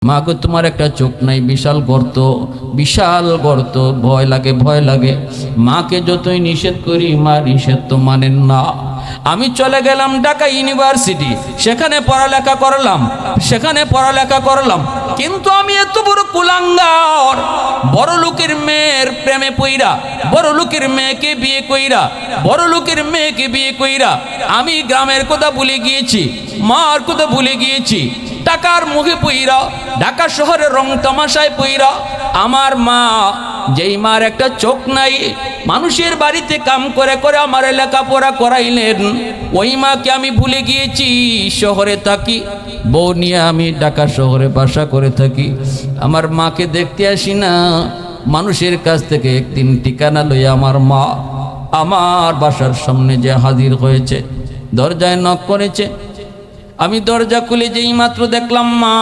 মা গো তোমার একটা চোখ নাই, বিশাল গর্ত, বিশাল গর্ত, ভয় লাগে ভয় লাগে। মাকে যতই নিষেধ করি মা নিষেধ তো মানেন না। আমি চলে গেলাম ঢাকা ইউনিভার্সিটি, সেখানে পড়ালেখা করলাম, কিন্তু আমি এত বড় কুলাঙ্গার, বড় লোকের মেয়ের প্রেমে পইরা, বড় লোকের মেয়েকে বিয়ে কইরা আমি গ্রামের কথা ভুলে গিয়েছি, মার কথা ভুলে গিয়েছি। টাকার মুখে পইরা, ঢাকা শহরের রং তামাশায় পইরা আমার মা, যেই মার একটা চোখ নাই, মানুষের বাড়িতে কাম করে করে আমার লেখাপড়া করাইলেন, ওই মাকে আমি ভুলে গিয়েছি। শহরে থাকি, বউ নিয়ে আমি ঢাকা শহরে বাসা করে থাকি। আমার মাকে দেখতে আসি না, মানুষের কাছ থেকে একদিন ঠিকানা লইয়া আমার মা আমার বাসার সামনে যে হাজির হয়েছে, দরজায় নক করেছে। আমি দরজা খুলে যেই মাত্র দেখলাম মা,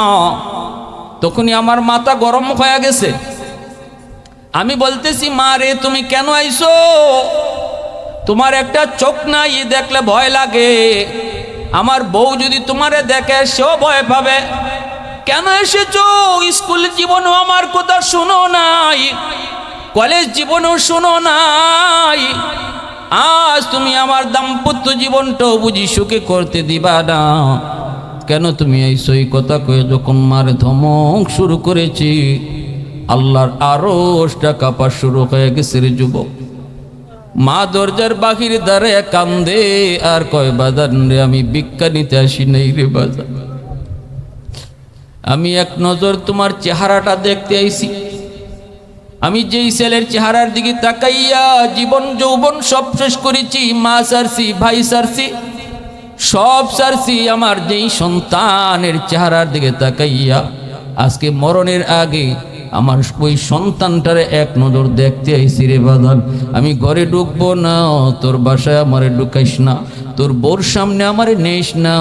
তখনই আমার মাথা গরম হয়ে গেছে। আমি বলতেছি, মা রে তুমি কেন আইছো? তোমার একটা চোখ নাই, দেখলে ভয় লাগে। আমার বউ যদি তোমারে দেখে সেও ভয় পাবে। কেন এসেছো? স্কুল জীবনেও আমার কথা শুনো নাই, কলেজ জীবনেও শুনো নাই, আজ তুমি আমার দাম্পত্য জীবনটাও বুঝি সুখে করতে দিবা না। কেন তুমি এই সই কথা কয়ে যখন মারে ধমক শুরু করেছি, আল্লাহর আরশটা কাঁপা শুরু হয়ে গেছে রে যুবক। মা দরজার বাহির দাঁড়ায় কান্দে আর কয়, বাজান রে আমি ভিক্ষা নিতে আসি নাই রে বাজান, আমি এক নজর তোমার চেহারাটা দেখতে আইছি। আমি যেই ছেলের চেহারার দিকে তাকাইয়া জীবন যৌবন সব শেষ করেছি, মা সারছি, ভাই সারছি, সব সারছি, আমার যেই সন্তানের চেহারার দিকে তাকাইয়া আজকে মরণের আগে আমার ওই সন্তানটারে এক নজর দেখতে আইছি রে বাজান। আমি ঘরে ঢুকবো না, তোর বাসায় আমারে ঢুকাইস না, তোর বোর সামনে আমারে নেস না,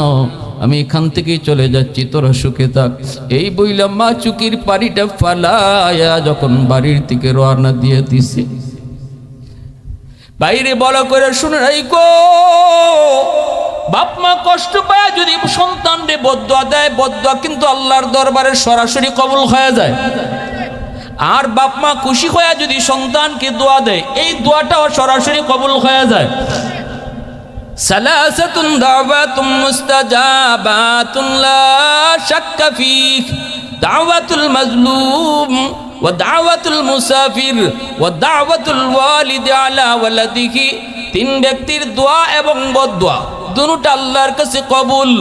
আমি এখান থেকেই চলে যাচ্ছি, তোরা সুখে থাক। এই বইলাম মা চুকির পানিটা ফালায়া যখন বাড়ির থেকে রওনা দিয়ে দিছে। বাইরে বলা করে শুনে রাখো, বাপ মা কষ্ট পায় যদি সন্তান রে বদদুয়া দেয়, বদদুয়া কিন্তু আল্লাহর দরবারে সরাসরি কবুল হয়ে যায়। আর বাপ মা খুশি হয়ে যদি সন্তানকে দোয়া দেয়, এই দোয়াটাও সরাসরি কবুল হয়ে যায়। সালাসাতুন দাওয়াতুম মুস্তাজাবাতুন লা শাক্কা ফীহ, দাওয়াতুল মাজলুম ওয়া দাওয়াতুল মুসাফির ওয়া দাওয়াতুল ওয়ালিদি আলা ওয়ালাদিহি। তিন ব্যক্তির দোয়া এবং বদদুয়া দুটোটা আল্লাহর কাছে কবুল।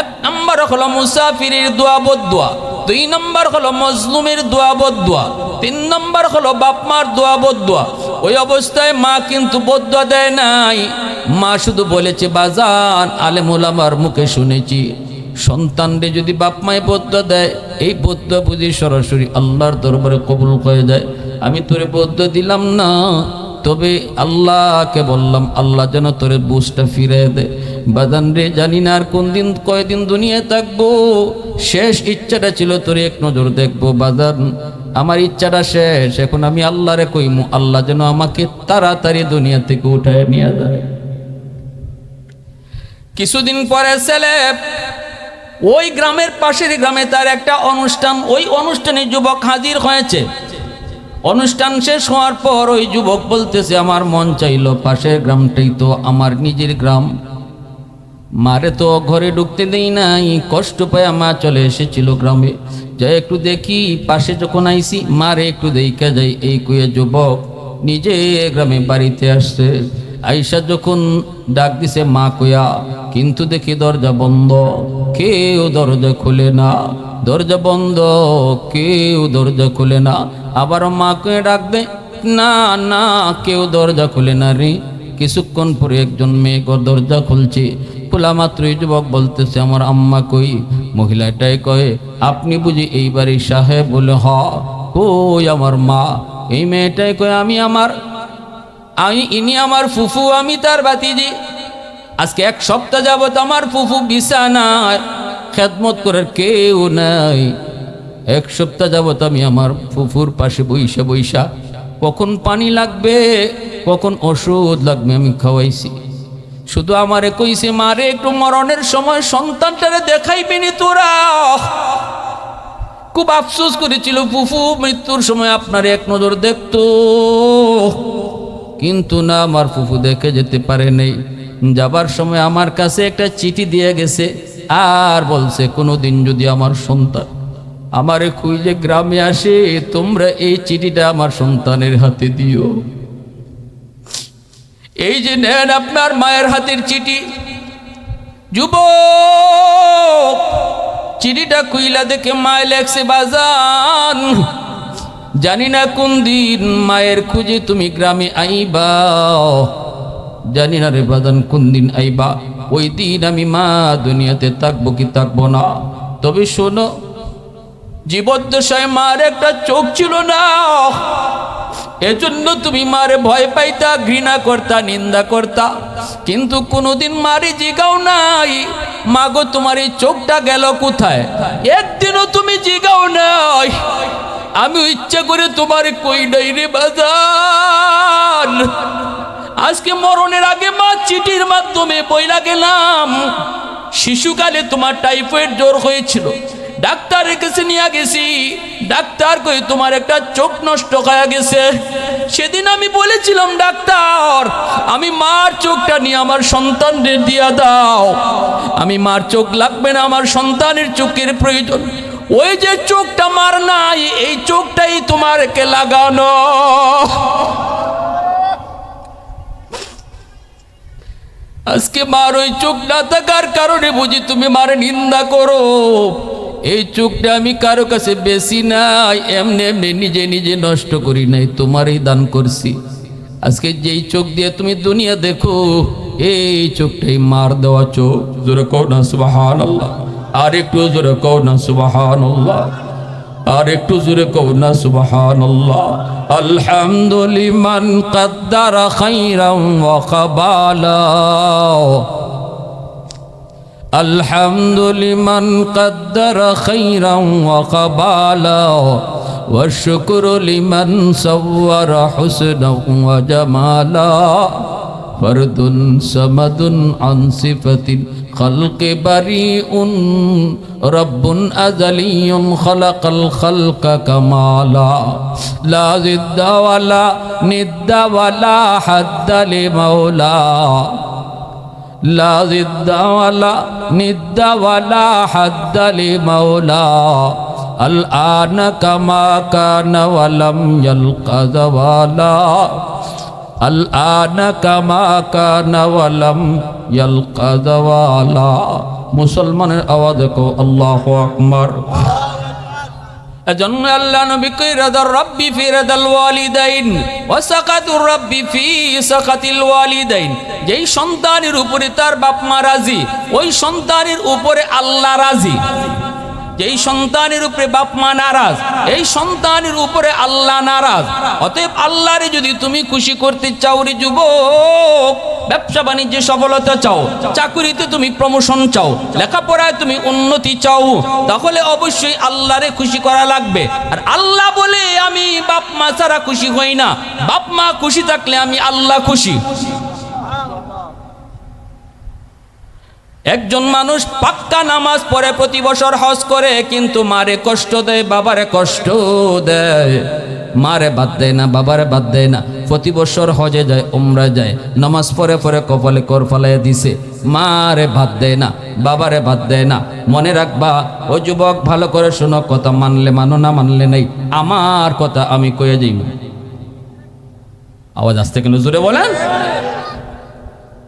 এক নম্বর হলো মুসাফিরের দোয়া বদদুয়া, দুই নম্বর হলো মজলুমের দোয়া বদদুয়া, তিন নম্বর হলো বাপ মার দোয়া বদদুয়া। ওই অবস্থায় মা কিন্তু বদদুয়া দেয় নাই, মা শুধু বলেছে, বাজান আলেম ওলামার মুখে শুনেছি সন্তানরে যদি বাপ মায় বদদুয়া দেয়, এই বদদুয়া বুঝি সরাসরি আল্লাহর দরবারে কবুল হয়ে যায়। আমি তোরে বদদুয়া দিলাম না, তবে আল্লাহকে বললাম আল্লাহ যেন তোরে বুঝটা ফিরে দে। বাজান রে জানি না আর কোন দিন কয়দিন দুনিয়ায় থাকবো, শেষ ইচ্ছাটা ছিল তোরে এক নজর দেখবো। বাজান আমার ইচ্ছাটা শেষ, এখন আমি আল্লাহরে কইমু আল্লাহ যেন আমাকে তাড়াতাড়ি দুনিয়া থেকে উঠায় নিয়ে যায়। কিছুদিন পরে ছেলে ওই গ্রামের পাশের গ্রামে তার একটা অনুষ্ঠান, ওই অনুষ্ঠানে যুবক হাজির হয়েছে। অনুষ্ঠান শেষ হওয়ার পর ওই যুবক বলতেছে, আমার মন চাইল পাশের গ্রামটাই তো আমার নিজের গ্রাম, মারে তো ঘরে ঢুকতে দেই নাই, কষ্ট পায় মা চলে এসেছিল গ্রামে, যাই একটু দেখি। পাশে যখন আইসি মারে একটু দেখা যাই, এই কইয়া যুবক নিজে গ্রামে বাড়িতে আসছে। আইসা যখন ডাক দিছে মা কইয়া, কিন্তু দেখি দরজা বন্ধ, কেউ দরজা খুলে না, দরজা বন্ধ, কেউ দরজা খুলে না। আবার মা কয়ে ডাক দে, না না কেউ দরজা খুলে না রে। কিছুক্ষণ পরে একজন মেয়ে দরজা খুলছে, খোলা মাত্রই যুবক বলতেছে, আমার আম্মা কই? মহিলাটাই কয়ে, আপনি বুঝি এই বাড়ির সাহেব? বলে হ। কই আমার মা? এই মেয়েটাই কয়ে, ইনি আমার ফুফু, আমি তার বাতিজি। আজকে এক সপ্তাহ যাবত আমার ফুফু বিছানায়, খেদমত করার কেউ নাই। এক সপ্তাহ যাবত আমি আমার ফুফুর পাশে বইসা বইসা কখন পানি লাগবে, কখন ওষুধ লাগবে আমি খাওয়াইছি। শুধু আমারে কইছে, মারে একটু মরণের সময় সন্তানটারে দেখাইবিনি তোরা? খুব আফসোস করেছিল ফুফু মৃত্যুর সময় আপনার এক নজর দেখতো, কিন্তু না, আমার ফুফু দেখে যেতে পারে নাই। যাবার সময় আমার কাছে একটা চিঠি দিয়ে গেছে, আর বলছে কোনোদিন যদি আমার সন্তান আমারে খুঁজে গ্রামে আসে, তোমরা এই চিঠিটা আমার সন্তানের হাতে দিও। এই যে নেন আপনার মায়ের হাতের চিঠি। যুবক, চিঠিটা খুইলা দেখে মায় লেখছে, বাজান জানি না কোন দিন মায়ের খুঁজে তুমি গ্রামে আইবা, জানি না রে বাজান কোন দিন আইবা, ওই দিন আমি মা দুনিয়াতে থাকবো কি থাকবো না। তবে শোনো, জীবদ্দশায় মার একটা চোখ ছিল না, এজন্য তুমি মারে ভয় পাইতা, ঘৃণা করতা, নিন্দা করতা, কিন্তু কোনোদিন মারে জিগাও নাই মাগো তোমার এই চোখটা গেল কোথায়, একদিনও তুমি জিগাও নাই। আমি ইচ্ছা করে তোমার কই নাই রে বাজান। আজকে মরণের আগে মা চিঠির মাধ্যমে বইলা গেলাম, শিশুকালে তোমার টাইফয়েড জ্বর হয়েছিল, ডাক্তারের কাছে নিয়ে গেছি, ডাক্তার কই তোমার একটা চোখ নষ্ট হয়ে গেছে। সেদিন আমি বলেছিলাম, ডাক্তার আমি মার চোখটা নিয়ে আমার সন্তানদের দিয়া দাও, আমি মার চোখ লাগবে না, আমার সন্তানের চোখের প্রয়োজন। ওই যে চোখটা মার নাই, এই চোখটাই তোমারকে লাগানো। আজকে মার ওই চোখ না থাকার কারণে বুঝি তুমি মারে নিন্দা করো। এই চোখটা আমি কারো কাছে বেশি নাই, এমনি এমনি নিজে নিজে নষ্ট করি নাই, তোমারই দান করছি। আজকে যেই চোখ দিয়ে তুমি দুনিয়া দেখো, এই চোখটাই মার দেওয়া চোখ। জোরে কও না সুবহানাল্লাহ, আর একটু জোরে কও না সুবহানাল্লাহ, আর একটু জোরে কও না সুবহানাল্লাহ। আলহামদুলিমান কদ্দারা খাইরাম ওয়া কাবালা, আলহামদুলিমান কদ্দারা খাইরাম ওয়া কাবালা, ওয়া শুকরু লিমান সাওয়ারা হুসনাও ওয়া জামালা, ফরদুন সামাদুন আন সিফাতিল খালকি বারিউন, রব্বুন আযালিয়ুন খালাকাল খালকা কামালা, লা জিদ্দা ওয়ালা নিদ্দা ওয়ালা হাদ্দা লিমাওলা, লা জিদ্দা ওয়ালা নিদ্দা ওয়ালা হাদ্দা লিমাওলা, আল আনা কামা কানা ওয়ালাম ইয়ালকা যাওয়ালা, আল আনা কামা কানা ওয়ালাম ইয়ালকা যাওয়ালা। মুসলমানের আওয়াজ কো আল্লাহু আকবার। এজন্য আল্লাহ নবী কই রাদার রাব্বি ফি রাদাল ওয়ালিদাইন ওয়া সাকাতুর রাব্বি ফি সাকাতিল ওয়ালিদাইন। যেই সন্তানের উপরে তার বাপ মা রাজি, ওই সন্তানের উপরে আল্লাহ রাজি। যেই সন্তানের উপরে বাপ মা নারাজ, এই সন্তানের উপরে আল্লাহ নারাজ। অতএব আল্লাহরে যদি তুমি খুশি করতে চাও রে যুবক, ব্যবসা বাণিজ্যে সফলতা চাও, চাকুরিতে তুমি প্রমোশন চাও, লেখাপড়ায় তুমি উন্নতি চাও, তাহলে অবশ্যই আল্লাহরে খুশি করা লাগবে। আর আল্লাহ বলে আমি বাপ মা ছাড়া খুশি হই না, বাপ মা খুশি থাকলে আমি আল্লাহ খুশি। একজন মানুষ পাক্কা নামাজ পড়ে, প্রতি বছর হজ করে, কিন্তু মারে কষ্ট দেয়, বাবারে কষ্ট দেয়, মারে বাদ দেয় না, বাবারে বাদ দেয় না। প্রতি বছর হজে যায়, উমরা যায়, নামাজ পড়ে পড়ে কপালে কর ফালাইয়া দিছে, মারে বাদ দেয় না, বাবারে বাদ দেয় না। মনে রাখবা ও যুবক, ভালো করে শোনো, কথা মানলে মানো, না মানলে নাই, আমার কথা আমি কয়ে যাইব। আওয়াজ আসতে কেন জোরে বলেন?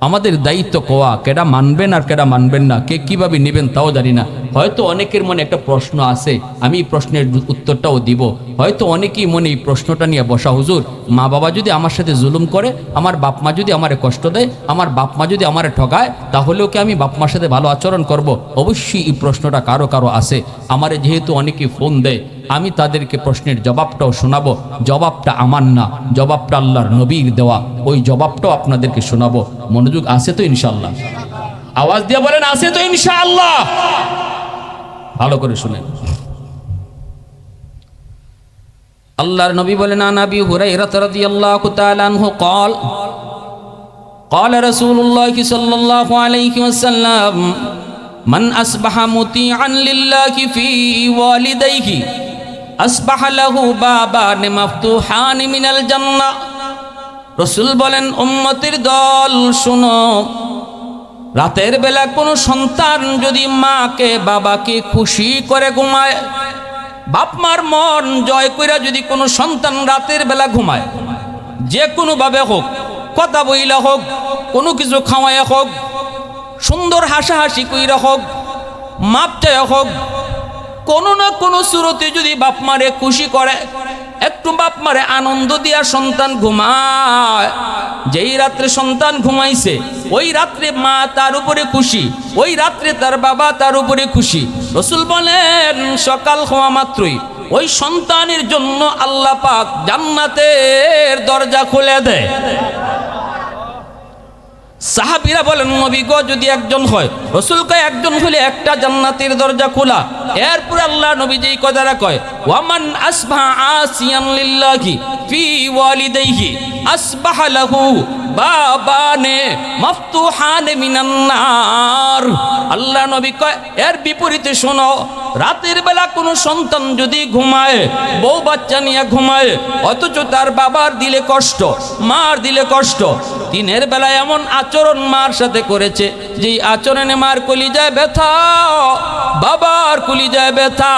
আমাদের দায়িত্ব কোয়া, কেডা মানবেন আর কেডা মানবেন না, কে কিভাবে নেবেন তাও জানি না। হয়তো অনেকের মনে একটা প্রশ্ন আছে, আমি এই প্রশ্নের উত্তরটাও দিব। হয়তো অনেকেই মনে এই প্রশ্নটা নিয়ে বসা, হুজুর মা বাবা যদি আমার সাথে জুলুম করে, আমার বাপ মা যদি আমারে কষ্ট দেয়, আমার বাপ মা যদি আমারে ঠকায়, তাহলেও কি আমি বাপ মার সাথে ভালো আচরণ করব? অবশ্যই এই প্রশ্নটা কারো কারো আছে। আমারে যেহেতু অনেকেই ফোন দেয়, আমি তাদেরকে প্রশ্নের জবাবটাও শোনাবো। জবাবটা আমার না, জবাবটা আল্লাহর নবীর দেওয়া, ওই জবাবটাও আপনাদেরকে শোনাবো। মনোযোগ আছে তো ইনশাআল্লাহ? আওয়াজ দিয়ে বলেন আছে তো ইনশাআল্লাহ? ভালো করে শুনেন। আল্লাহর নবী বলেন, আন আবি হুরায়রা রাদিয়াল্লাহু তাআলা আনহু قال قال رسول الله صلى الله عليه وسلم মান আসবাহা মুতিআন লিল্লাহি ফি ওয়ালিদাইহি আসবাহা লাহু বাবান মাফতুহান মিনাল জান্নাহ। রাসূল বলেন, উম্মতের দল শুনো, রাতের বেলা কোনো সন্তান যদি মাকে বাবাকে খুশি করে ঘুমায়, বাপ মার মন জয় কইরা যদি কোনো সন্তান রাতের বেলা ঘুমায়, যে কোনো ভাবে হোক, কথা বইলা হোক, কোনো কিছু খাওয়াইয়া হোক, সুন্দর হাসাহাসি কইরা হোক, মাপ চাইয়া হোক, কোনো না কোনো সুরতে যদি বাপ মারে খুশি করে, একটু বাপ মারে আনন্দ দিয়া সন্তান ঘুমায়, যেই রাত্রে সন্তান ঘুমাইছে ওই রাত্রে মা তার উপরে খুশি, ওই রাত্রে তার বাবা তার উপরে খুশি। রাসূল বলেন, সকাল হওয়া মাত্রই ওই সন্তানের জন্য আল্লাহ পাক জান্নাতের দরজা খুলে দেয়। সাহাবীরা বলেন, নবী গো যদি একজন হয়, রাসূল কয় একজন হলে একটা জান্নাতের দরজা খোলা। এরপর আল্লাহ নবী যেই কথাটা কয়, ওয়ামান আসবাহা আসিয়ান লিল্লাহি ফি ওয়ালিদাইহি আসবাহা লাহু বাবানে মাফতুহান মিনান নার। আল্লাহ নবী কয় এর বিপরীতে শোনো, রাতের বেলা কোনো সন্তান যদি ঘুমায়, বউ বাচ্চা নিয়ে ঘুমায়, অথচ তার বাবার দিলে কষ্ট, মার দিলে কষ্ট, দিনের বেলা এমন আচরণ মার সাথে করেছে যেই আচরণে মার কলিজায় ব্যথা, বাবার কলিজায় ব্যথা।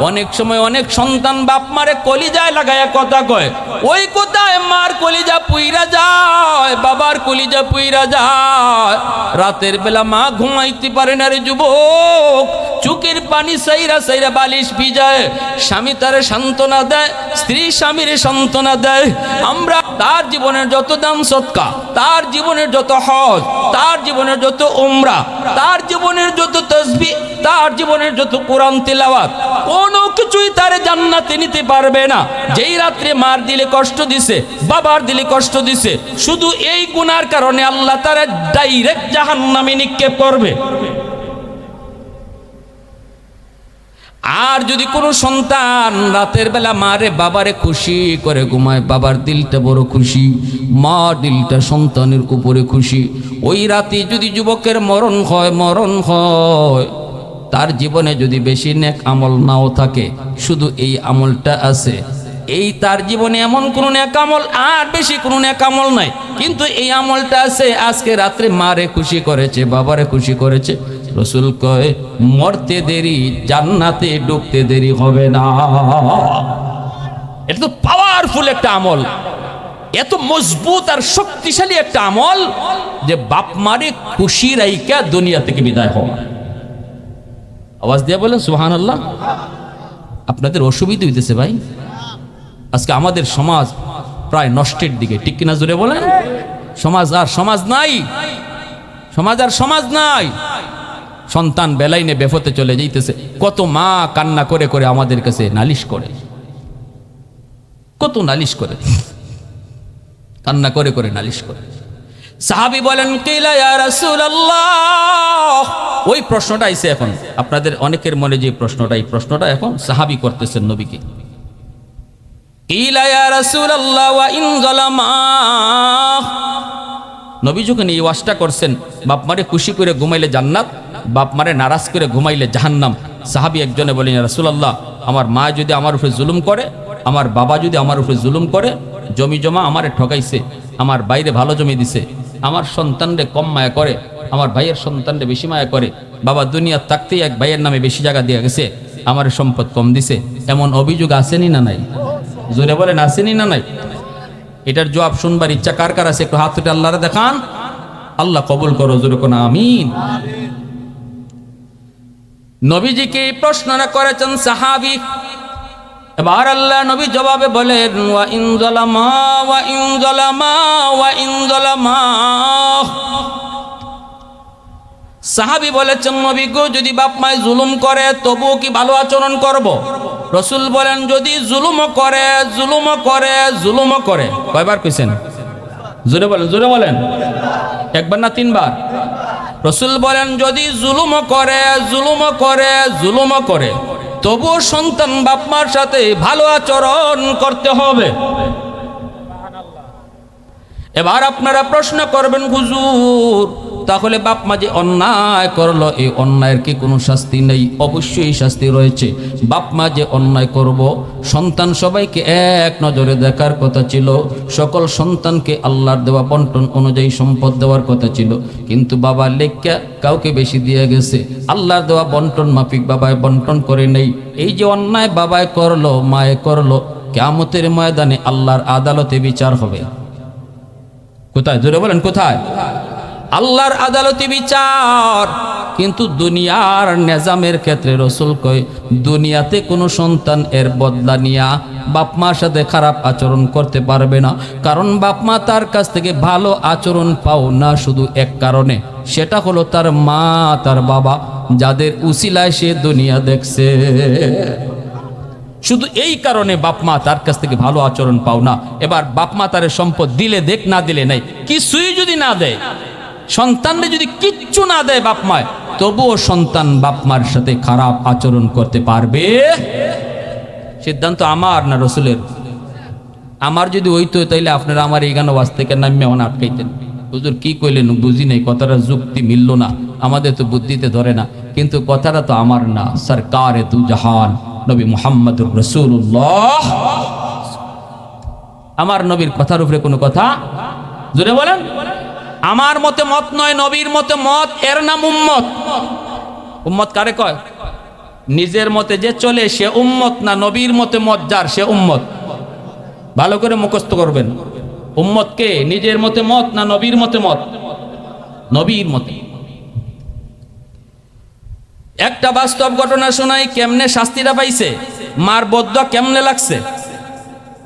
অনেক সময় অনেক সন্তান বাপ মারে কলিজায় লাগায়া কথা কয়, ওই কথায় মার কলিজা পুইরা যায়, বাবার কলিজা পুইরা যায়। রাতের বেলা মা ঘুমাইতে পারে না রে যুবক, চোখের পানি সাইরা সাইরা বালিশ ভিজায়, স্বামী তারে সান্ত্বনা দেয়, স্ত্রী স্বামীরে সান্ত্বনা দেয়। আমরা তার জীবনের যত দান সৎকা, তার জীবনের যত হজ, তার জীবনের যত উমরা, তার জীবনের যত তাসবিহ, তার জীবনের যত কোরআন তিলাওয়াত, কোনো কিছুই তারে জান্নাতে নিতে পারবে না। যেই রাত্রে মার দিলে কষ্ট দিছে, বাবার দিলে কষ্ট দিছে, শুধু এই গুনার কারণে আল্লাহ তারা ডাইরেক্ট জাহান্নামে নিক্ষেপ করবে। আর যদি কোনো সন্তান রাতের বেলা মারে বাবারে খুশি করে ঘুমায়, বাবার দিলটা বড় খুশি, মা দিলটা সন্তানের উপরে খুশি, ওই রাতে যদি যুবকের মরণ হয়, তার জীবনে যদি বেশি নেক আমল নাও থাকে, শুধু এই আমলটা আছে, এই তার জীবনে এমন কোনো নেক আমল আর বেশি কোনো নেক আমল নাই, কিন্তু এই আমলটা আছে, আজকে রাত্রে মারে খুশি করেছে, বাবারে খুশি করেছে। রাসূল কয় মরতে দেরি, জান্নাতে ঢুকতে দেরি হবে না। এটা তো পাওয়ারফুল একটা আমল, এত মজবুত আর শক্তিশালী একটা আমল যে বাপ মারে খুশি রাইকা দুনিয়া থেকে বিদায় হওয়া। আওয়াজ দিয়ে বলেন সুবহানাল্লাহ। আপনাদের অসুবিধা হইতেছে ভাই, আজকে আমাদের সমাজ প্রায় নষ্টের দিকে, ঠিক কিনা জোরে বলেন? সমাজ আর সমাজ নাই, সমাজ আর সমাজ নাই। সন্তান বেলাইনে বেফতে চলে যাইতেছে, কত মা কান্না করে করে আমাদের কাছে নালিশ করে, কত নালিশ করে, কান্না করে করে নালিশ করে। সাহাবী বলেন, কিলা ইয়া রাসূলুল্লাহ, ওই প্রশ্নটা আইছে এখন আপনাদের অনেকের মনে, যে প্রশ্নটা, এই প্রশ্নটা এখন সাহাবী করতেছেন নবীকে। কিলা ইয়া রাসূলুল্লাহ ওয়া ইন যালামা, নবী যখন এই ওয়াজটা করছেন, বাপ মারে খুশি করে ঘুমাইলে জান্নাত, বাপ মারে নারাজ করে ঘুমাইলে জাহান্নাম। সাহাবী একজনে বলেন, ইয়া রাসূলুল্লাহ, আমার মা যদি আমার উপরে জুলুম করে, আমার বাবা যদি আমার উপরে জুলুম করে, জমি জমা আমারে ঠকাইছে, আমার বাইরে ভালো জমি দিছে, আমার সন্তানরে কম মায়া করে, আমার ভাইয়ের সন্তানরে বেশি মায়া করে, বাবা দুনিয়া থাকতেই এক ভাইয়ের নামে বেশি জায়গা দিয়ে গেছে, আমার সম্পদ কম দিছে, এমন অভিযোগ আসেনি না নাই? জোরে বলেন আসেনি না নাই? এটার জবাব শুনবার ইচ্ছা কার কার আছে? একটু হাত তুলে আল্লাহরে দেখান। আল্লাহ কবুল করো, জোরে কোন আমিন। নবীজিকে প্রশ্নটা করেছেন সাহাবী, এবার আল্লাহ নবী জবাবে বলেন, ওয়া ইন যালামা ওয়া ইন যালামা ওয়া ইন যালামা। সাহাবী বলেছেন, নবী গো, যদি বাপ মায় জুলুম করে তবুও কি ভালো আচরণ করব? রাসূল বলেন, যদি জুলুম করে, জুলুম করে, জুলুম করে। কয়বার কইছেন? জোরে বলেন, জোরে বলেন। একবার না তিনবার? রাসূল বলেন, যদি জুলুম করে, জুলুম করে, জুলুম করে, তবুও সন্তান বাপ মার সাথে ভালো আচরণ করতে হবে। এবার আপনারা প্রশ্ন করবেন, হুজুর তাহলে বাপ মা যে অন্যায় করলো, এই অন্যায়ের কি কোনো শাস্তি নেই? অবশ্যই শাস্তি রয়েছে। বাপ মা যে অন্যায় করব, সন্তান সবাইকে এক নজরে দেখার কথা ছিল, সকল সন্তানকে আল্লাহর দেওয়া বন্টন অনুযায়ী সম্পদ দেওয়ার কথা ছিল, কিন্তু বাবা লেখা কাউকে বেশি দিয়ে গেছে, আল্লাহর দেওয়া বন্টন মাফিক বাবায় বন্টন করে নেই। এই যে অন্যায় বাবায় করলো, মায়ে করলো, কিয়ামতের ময়দানে আল্লাহর আদালতে বিচার হবে। কোথায়? জোরে বলেন কোথায়? আল্লাহর আদালতে বিচার। কিন্তু দুনিয়ার নিজামের ক্ষেত্রে রাসূল কয়, দুনিয়াতে কোনো সন্তান এর বদলা নিয়া বাপ মার সাথে খারাপ আচরণ করতে পারবে না। কারণ বাপ মা তার কাছ থেকে ভালো আচরণ পাও না শুধু এক কারণে, সেটা হলো তার মা, তার বাবা, যাদের উসিলায় সে দুনিয়া দেখছে। শুধু এই কারণে বাপ মা তার কাছ থেকে ভালো আচরণ পাও না। এবার বাপ মা তার সম্পদ দিলে দেখ, না দিলে নাই, কিছুই যদি না দেয়, সন্তানরে যদি কিচ্ছু না দেয় বাপ মায়, তবুও সন্তান বাপ মার সাথে খারাপ আচরণ করতে পারবে। সিদ্ধান্ত আমার না রাসূলের? আমার যদি হইতো তাইলে আপনারা আমার এই গান ওয়াজ থেকে নামে এখন আটকাইতেন। হুজুর কি কইলেন বুঝি নাই, কথাটা যুক্তি মিলল না, আমাদের তো বুদ্ধিতে ধরে না। কিন্তু কথাটা তো আমার না, সরকারে দু জাহান নবী মুহাম্মদুর রাসূলুল্লাহ, আমার নবীর কথার উপরে কোনো কথা জোরে বলেন। আমার মতে মত নয়, নবীর মতে মত, এর নাম উম্মত। উম্মত কারে কয়? নিজের মতে যে চলে সে উম্মত না, নবীর মতে মত যার সে উম্মত। ভালো করে মুখস্থ করবেন। উম্মত কে? নিজের মতে মত না নবীর মতে মত? নবীর মতে। একটা বাস্তব ঘটনা শোনাই, কেমনে শাস্তিটা পাইছে, মার বদয়া কেমনে লাগছে,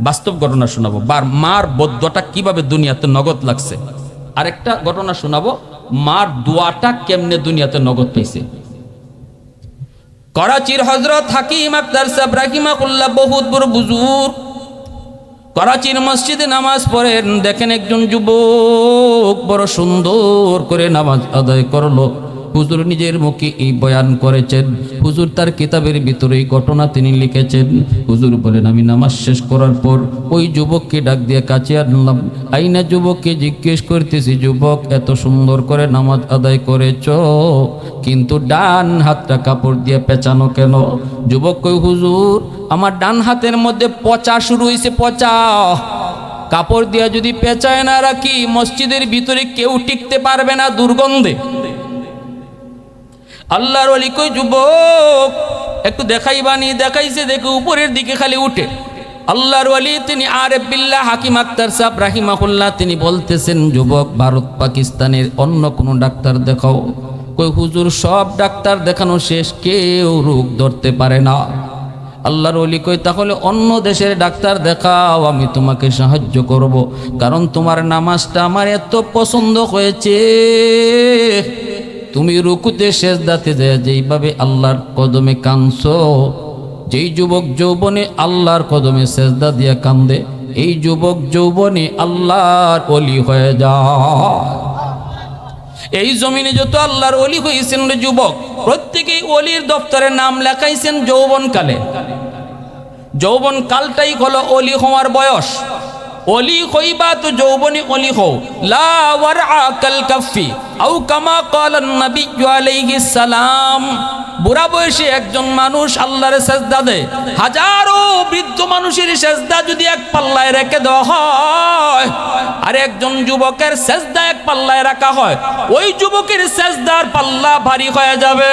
বাস্তব ঘটনা শোনাবো। মার বদয়াটা কিভাবে দুনিয়াতে নগদ লাগছে। আরেকটা ঘটনা শোনাবো, মার দোয়াটা কেমনে দুনিয়াতে নগদ পাইছে। করাচির হযরত হাকিম আখতার সাহেব রাহিমাহুল্লাহ বহুত বড় বুজুর্গ, করাচির মসজিদে নামাজ পড়েন। দেখেন একজন যুবক বড় সুন্দর করে নামাজ আদায় করলো। হুজুর নিজের মুখে এই বয়ান করেছেন, হুজুর তার কিতাবের ভিতরে এই ঘটনা তিনি লিখেছেন। হুজুর বলেন, আমি নামাজ শেষ করার পর ওই যুবককে ডাক দিয়ে কাছে আনলাম। আইনা যুবককে জিজ্ঞেস করতেছি, যুবক এত সুন্দর করে নামাজ আদায় করেছ, কিন্তু ডান হাতটা কাপড় দিয়ে পেঁচানো কেন? যুবক কই, হুজুর আমার ডান হাতের মধ্যে পচা শুরু হয়েছে, পচা। কাপড় দিয়া যদি পেঁচায় না রাখি মসজিদের ভিতরে কেউ টিকতে পারবে না দুর্গন্ধে। আল্লাহর ওলি কই, যুবক একটু দেখাইবানি। দেখাইছে, দেখে উপরের দিকে খালি উঠে। আল্লাহর ওলি তিনি আরেফ বিল্লাহ হাকিম আখতার সাহেব রাহিমাহুল্লাহ তিনি বলতেছেন, যুবক ভারত পাকিস্তানের অন্য কোনো ডাক্তার দেখাও। কই, হুজুর সব ডাক্তার দেখানো শেষ, কেউ রোগ ধরতে পারে না। আল্লাহর ওলি কই, তাহলে অন্য দেশের ডাক্তার দেখাও, আমি তোমাকে সাহায্য করব। কারণ তোমার নামাজটা আমার এত পছন্দ হয়েছে, তুমি রুকুতে সেজদাতে যায় যেইভাবে আল্লাহর কদমে কাঁদছো। যেই যুবক যৌবনে আল্লাহর কদমে সেজদা দিয়ে কান্দে, এই যুবক যৌবনে আল্লাহর ওলি হয়ে যায়। এই জমিনে যত আল্লাহর ওলি হয়েছেন যুবক, প্রত্যেকেই ওলির দপ্তরে নাম লেখাইছেন যৌবনকালে। যৌবনকালটাই হলো ওলি হওয়ার বয়স। ওলি হইবা তো যৌবনে ওলি হও। লা ওয়ারআ কাল কাফি আও কামা ক্বালান নবী আলাইহিস সালাম। বুড়া বয়সে একজন মানুষ আল্লাহর সেজদা দেয়, হাজারো বৃদ্ধ মানুষের সেজদা যদি এক পাল্লায় রেখে দেওয়া হয়, আর একজন যুবকের সেজদা এক পাল্লায় রাখা হয়, ওই যুবকের সেজদার পাল্লা ভারী হয়ে যাবে।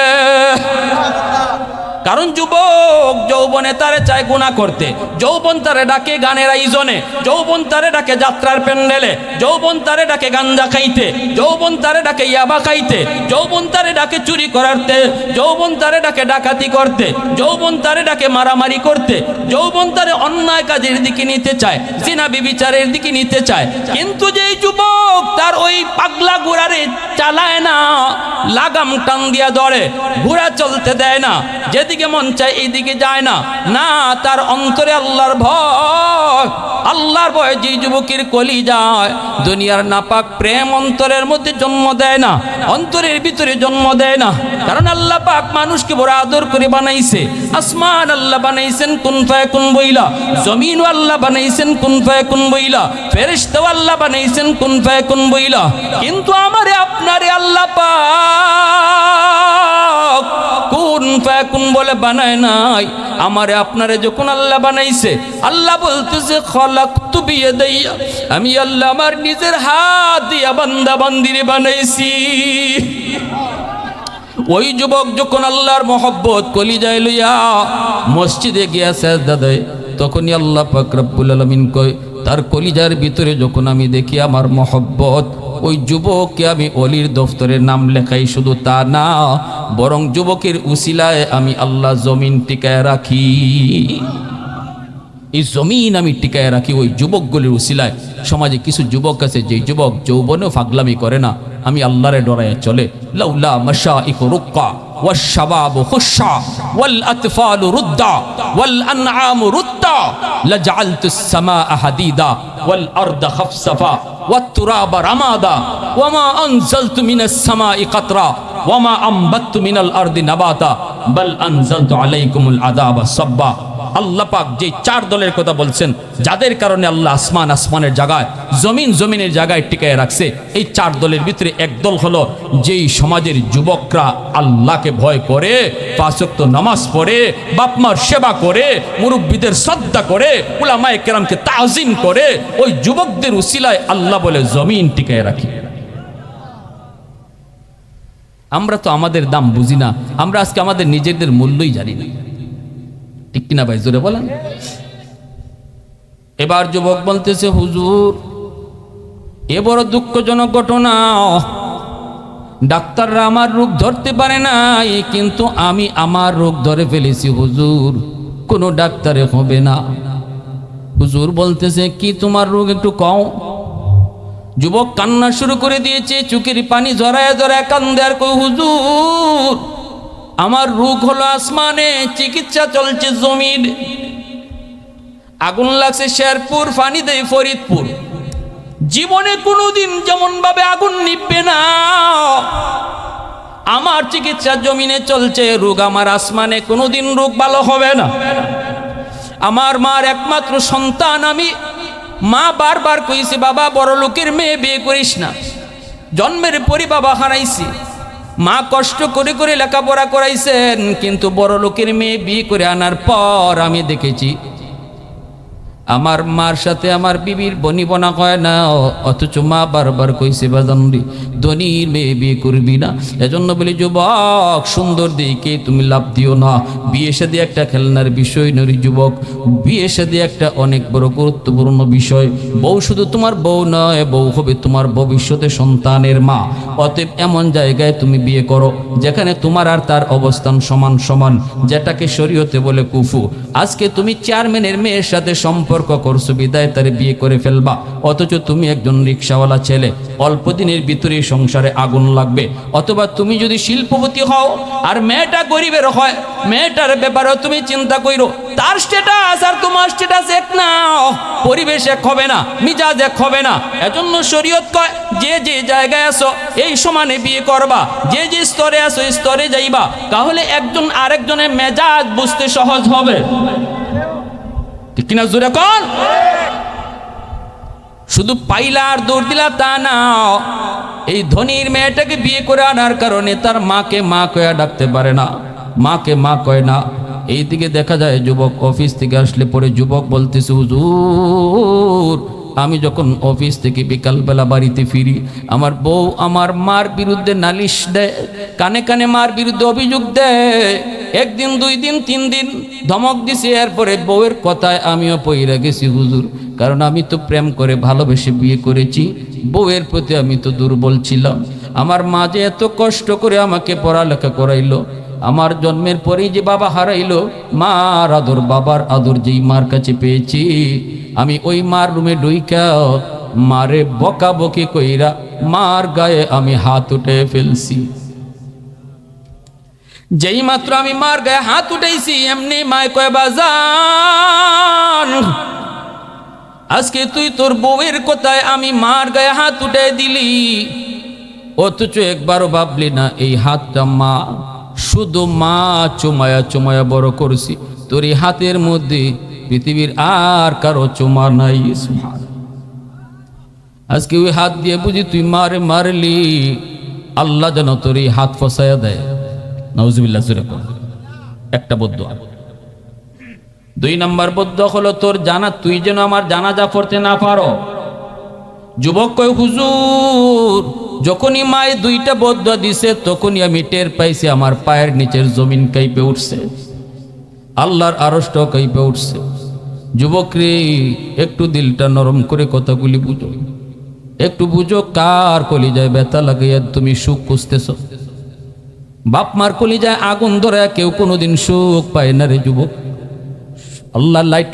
কারণ যুবক যৌবনে তারে চায় গুনাহ করতে, যৌবন তারে ডাকে গানের আয়োজনে, যৌবন তারে ডাকে যাত্রার প্যান্ডেলে, যৌবন তারে ডাকে গাঞ্জা খাইতে, যৌবন তারে ডাকে ইয়াবা খাইতে, যৌবন তারে ডাকে চুরি করতে, যৌবন তারে ডাকে ডাকাতি করতে, যৌবন তারে ডাকে মারামারি করতে, যৌবন তারে অন্যায় কাজের দিকে নিতে চায়, জিনা বিবিচারের দিকে নিতে চায়। কিন্তু যেই যুবক তার ওই পাগলা ঘোড়ারে চালায় না, লাগাম টান দিয়া ধরে, ঘোড়া চলতে দেয় না, যেদিকে মন চায় এইদিকে যায় না, না তার অন্তরে আল্লাহর ভয়, আল্লাহর ভয় যে যুবকের কলি যায়, দুনিয়ার নাপাক প্রেম অন্তরের মধ্যে জন্ম দেয় না, অন্তরের ভিতরে জন্ম দেয় না। কারণ আল্লাহ পাক মানুষকে বড় আদর করে বানাইছে। আসমান আল্লাহ বানাইছেন কুন ফায়াকুন বইলা, জমিন আল্লাহ বানাইছেন কুন ফায়াকুন বইলা, ফেরেশতা আল্লাহ বানাইছেন কুন ফায়াকুন বইলা। কিন্তু আমারে আপনার আপনারে আল্লাহ পাক কুন ফায়াকুন বলে বানায় নাই, আমারে আপনারে যখন আল্লাহ বানাইছে, আল্লাহ বলতেছে খলাকতু বিয়াদাইয়া, আমি আল্লাহ আমার নিজের হাত দিয়া বান্দা বান্দিরে বানাইছি। ওই যুবক যখন আল্লাহর মহব্বত কলিজায় লইয়া মসজিদে গিয়া সেজদা দেয়, তখনই আল্লাহ পাক রব্বুল আলামিন কয় তার কলিজার ভিতরে যখন আমি দেখি আমার মহব্বত, ওই যুবককে আমি অলির দফতরে নাম লেখাই। শুধু তা না, বরং যুবকের উসিলায় আমি আল্লাহ জমিন টিকায় রাখি। এই জমিন আমি টিকায় রাখি ওই যুবকগুলির উসিলায়। সমাজে কিছু যুবক আছে, যেই যুবক যৌবনেও ফাগলামি করে না, আমি আল্লাহরে ডরায় চলে। লাউলা মাশাইখ রুক্কা والشباب خشع والأطفال ردا والأنعام ردا لجعلت السماء حديدا والأرض خفصفا والتراب رمادا وما أنزلت من السماء قطرا وما أنبت من الأرض نباتا بل أنزلت عليكم العذاب صبا। আল্লাহ পাক যে চার দলের কথা বলছেন, যাদের কারণে আল্লাহ আসমান আসমানের জায়গায়, জমিন জমিনের জায়গায় টিকায় রাখছে, এই চার দলের ভিতরে এক দল হলো যেই সমাজের যুবকরা আল্লাহকে ভয় করে, পাঁচ ওয়াক্ত নামাজ পড়ে, বাপমার সেবা করে, মুরব্বীদের শ্রদ্ধা করে, উলামায়ে কেরামকে তাজিম করে, ওই যুবকদের উসিলায় আল্লাহ বলে জমিন টিকায় রাখি। আমরা তো আমাদের দাম বুঝি না, আমরা আজকে আমাদের নিজেদের মূল্যই জানি না, ঠিক কিনা ভাই? জোরে বলেন। এবার যুবক বলতেছে হুজুর, এ বড় দুঃখজনক ঘটনা, ডাক্তাররা আমার রোগ ধরতে পারে নাই, কিন্তু আমি আমার রোগ ধরে ফেলেছি হুজুর, কোনো ডাক্তারে হবে না। হুজুর বলতেছে কি তোমার রোগ একটু কও। যুবক কান্না শুরু করে দিয়েছে, চোখের পানি ঝরায় ঝরায় কান্দে আর কই হুজুর আমার রোগ হলো আসমানে, চিকিৎসা চলছে জমিন। আগুন লাগছে শেরপুর, পানি দেয় ফরিদপুর, জীবনে কোনোদিন যেমন ভাবে আগুন নিববে না। আমার চিকিৎসা জমিনে চলছে, রোগ আমার আসমানে, কোনোদিন রোগ ভালো হবে না। আমার মার একমাত্র সন্তান আমি, মা বারবার কইছে বাবা বড় লোকের মেয়ে বিয়ে করিস না, জন্মের পরই বাবা হারাইছি। মা কষ্ট করে করে লেখাপড়া করাইছেন, কিন্তু বড় লোকের মেয়ে বিয়ে করে আনার পর আমি দেখেছি আমার মার সাথে আমার বিবির বনিবনা হয় না, অথচ মা বারবার কইছে বাজানরি ধনীর মেয়ে বিয়ে করবি না। এজন্য বলি যুবক, সুন্দর দিকে তুমি লাভ দিও না। বিয়ে শাদী একটা খেলনার বিষয় নয় যুবক, বিয়ে শাদী একটা অনেক বড় গুরুত্বপূর্ণ বিষয়। বউ শুধু তোমার বউ নয়, বউ হবে তোমার ভবিষ্যতে সন্তানের মা। অতএব এমন জায়গায় তুমি বিয়ে করো যেখানে তোমার আর তার অবস্থান সমান সমান, যেটাকে শরীয়তে বলে কুফু। আজকে তুমি চেয়ারম্যানের মেয়ের সাথে সম্পর্ক করছো বিদায় তারে বিয়ে করে ফেলবা, অথচ তুমি একজন রিক্সাওয়ালা ছেলে, অল্প দিনের ভিতরে সংসারে আগুন লাগবে। অথবা তুমি যদি শিল্পপতি হও আর মেয়েটা গরিবের হয়, মেয়েটার ব্যাপারেও তুমি চিন্তা করো, তার স্ট্যাটাস আর তোমার স্ট্যাটাস এক না, পরিবেশ এক হবে না, মিজাজ এক হবে না। এজন্য শরীয়ত কয় যে যে জায়গায় আছো এই সমানে বিয়ে করবা, যে যে স্তরে আছো এই স্তরে যাইবা, তাহলে একজন আরেকজনের মেজাজ বুঝতে সহজ হবে, ঠিক কিনা? জোরে কোন? শুধু পাইলা আর দৌড় দিলা তা না। এই ধনীর মেয়েটাকে বিয়ে করে আনার কারণে তার মাকে মা কয়া ডাকতে পারে না, মাকে মা কয় না। এইদিকে দেখা যায় যুবক অফিস থেকে আসলে পরে যুবক বলতেছে হুজুর আমি যখন অফিস থেকে বিকালবেলা বাড়িতে ফিরি, আমার বউ আমার মার বিরুদ্ধে নালিশ দেয়, কানে কানে মার বিরুদ্ধে অভিযোগ দেয়। একদিন দুই দিন তিন দিন ধমক দিছে, এরপরে বউয়ের কথায় আমিও পইরা গেছি হুজুর, কারণ আমি তো প্রেম করে ভালোবেসে বিয়ে করেছি, বউয়ের প্রতি আমি তো দুর্বল ছিলাম। আমার মা যে এত কষ্ট করে আমাকে পড়ালেখা করাইলো, আমার জন্মের পরেই যে বাবা হারাইলো, মার আদর বাবার আদর যেই মার কাছে পেয়েছি, আমি ওই মার রুমে ঢুইকা মারে বকা বকি কইরা মার গায়ে আমি হাত উঠে ফেলছি। যেই মাত্র আমি মার গায়ে হাত উঠাইছি, এমনি মায় কয় বাজান আজকে তুই তোর বউয়ের কথায় আমি মার গায়ে হাত উঠে দিলি, অথচ একবারও ভাবলি না এই হাতটা মা, শুধু মা চুমায়া চুমায়া বড় করছি, তোর এই হাতের মধ্যে পৃথিবীর আর কারো চুমা নাই। আজকে ওই হাত দিয়ে বুঝি তুই মারে মারলি, আল্লাহ যেন তোর এই হাত ফসাইয়া দেয়। নাউজুবিল্লাহ জোরে কর। একটা বদদুয়া। 2 নম্বর বদদুয়া হলো তোর জানা, তুই যেন আমার জানাজা পড়তে না পারো। যুবক কয় হুজুর, যখনই মায়ে 2টা বদদুয়া দিছে তখনই আমি টের পাইছি আমার পায়ের নিচের জমিন কাঁপে উঠছে, আল্লাহর আরশটাও কাঁপে উঠছে। যুবক রে, একটু দিলটা নরম করে কথাগুলি বুঝো, একটু বুঝো কার কলিজায় ব্যথা লাগাইয়া তুমি সুখ খুঁজতেছ। বাপ মার কলিজায় আগুন ধরে কেউ কোনোদিন সুখ পায় না রে যুবক। আল্লাহ লাইট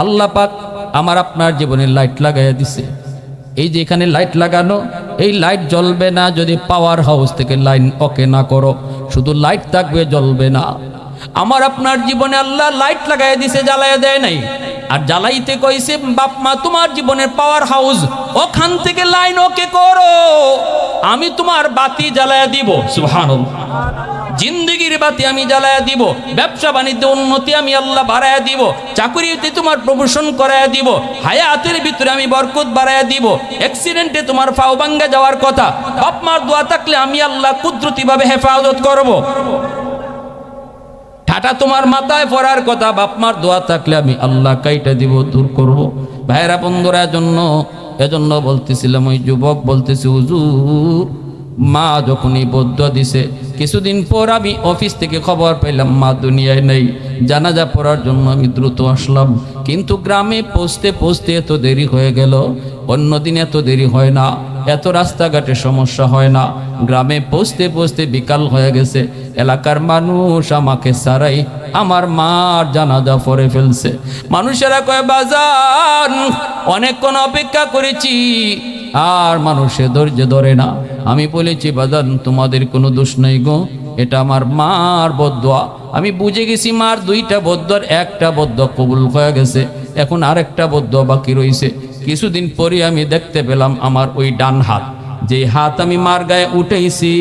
আল্লাহ পাক আমার আপনার জীবনে লাইট লাগাইয়া দিছে। এই যে এখানে লাইট লাগানো, এই লাইট জ্বলবে না যদি পাওয়ার হাউস থেকে লাইন ওকে না করো, শুধু লাইট থাকবে, জ্বলবে না। আমার আপনার জীবনে আল্লাহ লাইট লাগাইয়া দিছে, জ্বালাইয়া দেয় নাই। আর জ্বালাইতে কইছে বাপ মা তোমার জীবনের পাওয়ার হাউস, ওখান থেকে লাইন ওকে করো, আমি তোমার বাতি জ্বালাইয়া দিব। সুবহানাল্লাহ। জিন্দেগির বাতি আমি জ্বালাইয়া দিব, ব্যবসা বাণিজ্যে উন্নতি আমি আল্লাহ বাড়াইয়া দিব, চাকুরিতে তোমার প্রমোশন করাইয়া দিব, হায়াতের ভিতরে আমি বরকত বাড়াইয়া দিব। অ্যাক্সিডেন্টে তোমার পাও ভাঙ্গা যাওয়ার কথা, বাপ মার দোয়া থাকলে আমি আল্লাহ কুদরতিভাবে হেফাজত করব। ঠাটা তোমার মাথায় পড়ার কথা, বাপ মার দোয়া থাকলে আমি আল্লাহ কাইটা দিব, দূর করব। ভাইরা বন্ধুরা, এজন্য বলতেছিলাম, ওই যুবক বলতেছি হুজুর, মা যখনই বদদুয়া দিছে, কিছুদিন পর আমি অফিস থেকে খবর পেলাম মা দুনিয়ায় নেই। জানাজা পড়ার জন্য আমি দ্রুত আসলাম, কিন্তু গ্রামে পৌঁছতে পৌঁছতে এত দেরি হয়ে গেল। অন্যদিন এত দেরি হয় না, এত রাস্তাঘাটে সমস্যা হয় না। গ্রামে পৌঁছতে পৌঁছতে বিকাল হয়ে গেছে। এলাকার মানুষ আমাকে ছাড়াই আমার মার জানাজা পড়ে ফেলছে। মানুষেরা কয় বাজান অনেকক্ষণ অপেক্ষা করেছি, আর মানুষে ধৈর্য ধরে না। আমি বলেছি বাজান তোমাদের কোনো দোষ নেই গো, এটা আমার মার বদদুয়া। আমি বুঝে গেছি মার 2টা বদদুয়ার 1টা বদদুয়া কবুল হয়ে গেছে, এখন আরেকটা বদদুয়া বাকি রয়েছে। কিছুদিন পরে আমি দেখতে পেলাম আমার ওই ডান হাত, যে হাত আমি মার গায়ে উঠেছি।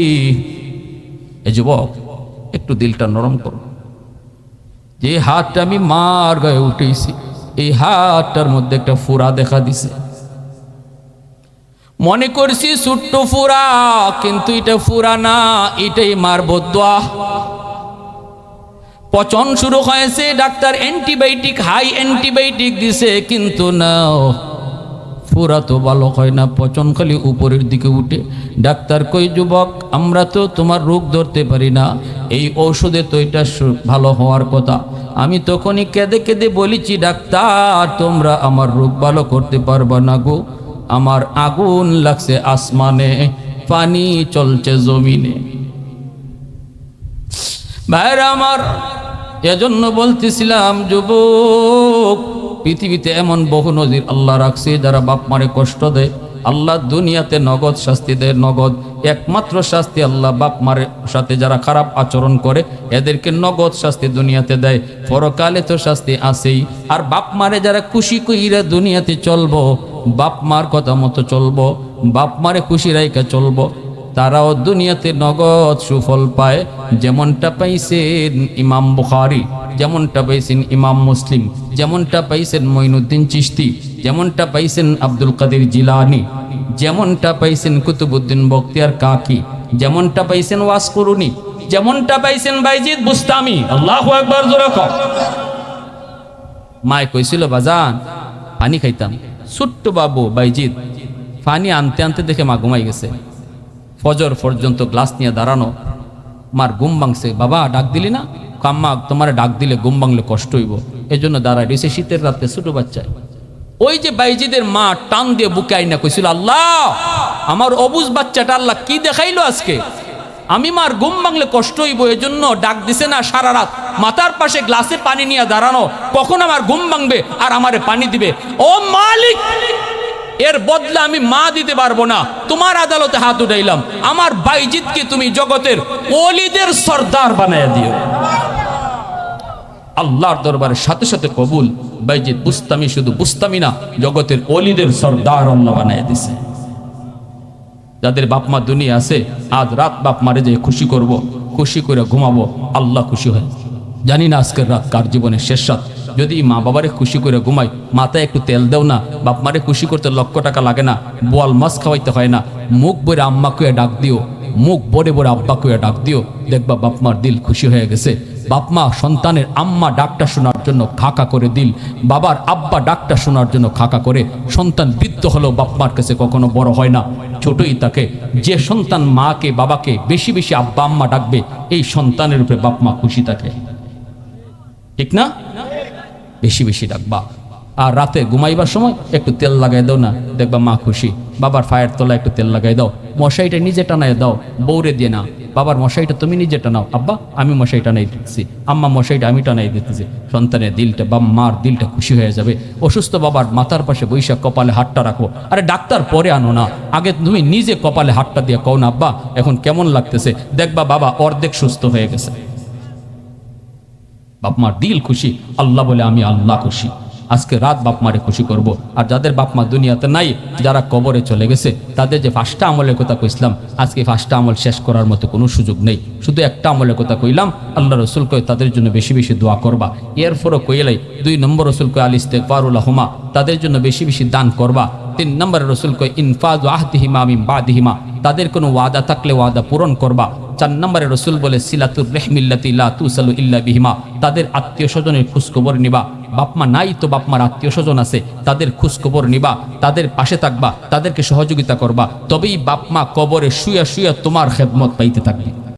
এ যুবক, একটু দিলটা নরম করো। যে হাতটা আমি মার গায়ে উঠেছি, এই হাতটার মধ্যে একটা ফুরা দেখা দিছে। মনে করছি ছোট্ট ফুরা, কিন্তু এটা ফুরা না, এটাই মার বদদুয়া। পচন শুরু হয়েছে, ডাক্তার অ্যান্টিবায়োটিক, হাই অ্যান্টিবায়োটিক দিছে, কিন্তু না, ফুরা তো ভালো হয় না, পচন খালি উপরের দিকে উঠে। ডাক্তার কই যুবক, আমরা তো তোমার রোগ ধরতে পারি না, এই ঔষধে তো এটা ভালো হওয়ার কথা। আমি তখনই কেঁদে কেঁদে বলেছি ডাক্তার তোমরা আমার রোগ ভালো করতে পারবা না গো, আমার আগুন লাগছে আসমানে, পানি চলছে জমিনে। ভাইরা আমার, এজন্য বলতেছিলাম যুবক, পৃথিবীতে এমন বহু নজির আল্লাহ রাখছে যারা বাপ মারে কষ্ট দেয়, আল্লাহ দুনিয়াতে নগদ শাস্তি দেয়। নগদ একমাত্র শাস্তি আল্লাহ বাপ মারের সাথে যারা খারাপ আচরণ করে এদেরকে নগদ শাস্তি দুনিয়াতে দেয়, পরকালে তো শাস্তি আছেই। আর বাপ মারে যারা খুশি কইরা দুনিয়াতে চলবো, বাপ মার কথা মতো চলবো, বাপ মারে খুশি রাইকা চলবো, তারাও দুনিয়াতে নগদ সুফল পায়। যেমনটা পাইছেন ইমাম বুখারী, যেমনটা পাইছেন ইমাম মুসলিম, যেমনটা পাইছেন মঈনুদ্দিন চিশতি, যেমনটা পাইছেন আব্দুল কাদের জিলানী, যেমনটা পাইছেন কুতুবউদ্দিন বখতিয়ার কাকি, যেমনটা পাইছেন ওয়াসকুরুনি, যেমনটা পাইছেন বাইজিদ বুস্তামি। আল্লাহু আকবার জোরে কও। মায় কইছিল বাজান পানি খাইতাম, ছোট্ট বাবু বাইজিদ পানি আনতে আনতে দেখে মা ঘুমাই গেছে। ফজর পর্যন্ত গ্লাস নিয়ে দাঁড়ানো, মার ঘুম ভাঙছে। বাবা ডাক দিলি না? কাম্মা তোমার ডাক দিলে ঘুম ভাঙলে কষ্ট হইব, এই জন্য দাঁড়াই রয়েছে। শীতের রাতে ছোট বাচ্চায় ওই যে বাইজিদের মা টান দিয়ে বুকে আইনা কইছিল, আল্লাহ আমার অবুজ বাচ্চাটা আল্লাহ কি দেখাইলো আজকে, আমি মার ঘুম ভাঙলে কষ্ট হইব, এজন্য ডাক দিছে না সারা রাত মাথার পাশে গ্লাসে পানি নিয়ে দাঁড়ানো, কখন আমার ঘুম ভাঙবে আর আমারে পানি দিবে। ও মালিক, এর বদলা আমি মা দিতে পারবো না, তোমার আদালতে হাত উঠাইলাম, আমার বাইজিদকে তুমি জগতের ওলিদের সর্দার বানাইয়া দিও। আল্লাহর দরবারের সাথে সাথে কবুল। বাইজিদ বুস্তামি শুধু বুস্তামি না, জগতের ওলিদের সর্দার আল্লাহ বানাইয়া দিছে। যাদের বাপ মা দুনিয়া আছে, আজ রাত বাপ মারে যে খুশি করব, খুশি করে ঘুমাবো, আল্লাহ খুশি হয়। জানি না আজকের রাত কার জীবনের শেষ রাত। যদি মা বাবারে খুশি করে ঘুমাই, মাথায় একটু তেল দেও না, বাপ মারে খুশি করতে লক্ষ টাকা লাগে না, বোয়াল মাছ খাওয়াইতে হয় না, মুখ বইরে আম্মা কুয়ে ডাক দিও, মুখ বড়ে বড়ে আব্বা কইয়া ডাক দিও, দেখবা বাপমার দিল খুশি হয়ে গেছে। বাপমা সন্তানের আম্মা ডাকটা শোনার জন্য খাকা করে দিল, বাবার আব্বা ডাকটা শোনার জন্য খাকা করে। সন্তান বৃদ্ধ হলেও বাপমার কাছে কখনো বড় হয় না, ছোটই থাকে। যে সন্তান মাকে বাবাকে বেশি বেশি আব্বা আম্মা ডাকবে, এই সন্তানের উপরে বাপমা খুশি থাকে, ঠিক না? বেশি বেশি ডাকবা। আর রাতে ঘুমাইবার সময় একটু তেল লাগাই দাও না, দেখবা মা খুশি। বাবার ফায়ের তলায় একটু তেল লাগাই দাও, মশাইটা নিজে টানাই দাও, বউরে দিয়ে না। বাবার মশাইটা তুমি নিজে টানাও, আব্বা আমি মশাই টানাই দিতেছি, আম্মা মশাইটা আমি টানাই দিতেছি। সন্তানের দিলটা বা মার দিলটা খুশি হয়ে যাবে। অসুস্থ বাবার মাথার পাশে বৈশাখ কপালে হাতটা রাখো। আরে ডাক্তার পরে আনো না, আগে তুমি নিজে কপালে হাতটা দিয়ে কও না, আব্বা এখন কেমন লাগতেছে, দেখবা বাবা অর্ধেক সুস্থ হয়ে গেছে। বাপমার দিল খুশি, আল্লাহ বলে আমি আল্লাহ খুশি। আজকে রাত বাপমারে খুশি করব। আর যাদের বাপমা দুনিয়াতে নাই, যারা কবরে চলে গেছে, তাদের যে 5টা আমলের কথা কইছিলাম, আজকে 5টা আমল শেষ করার মতো কোনো সুযোগ নেই। শুধু একটা আমলের কথা কইলাম, আল্লাহ রসুল কয় তাদের জন্য বেশি বেশি দোয়া করবা। এরপরও কইলাই 2 নম্বর রসুল কয় আল ইস্তিগফারুল্লাহুমা, তাদের জন্য বেশি বেশি দান করবা। 3 নম্বরে রসুল কয় ইনফাজু আহদিহিমা মিন বাদিহিমা, তাদের কোনো ওয়াদা থাকলে ওয়াদা পূরণ করবা। 4 নম্বরে রসুল বলে সিলাতুর রহমিল্লাতি লা তুসালু ইল্লা বিহিমা, তাদের আত্মীয় স্বজনের খোঁজখবর নিবা। বাপমা নাই তো বাপমার আত্মীয় স্বজন আছে, তাদের খোঁজখবর নিবা, তাদের পাশে থাকবা, তাদেরকে সহযোগিতা করবা। তবেই বাপমা কবরে শুয়া শুয়া তোমার খেদমত পাইতে থাকবে।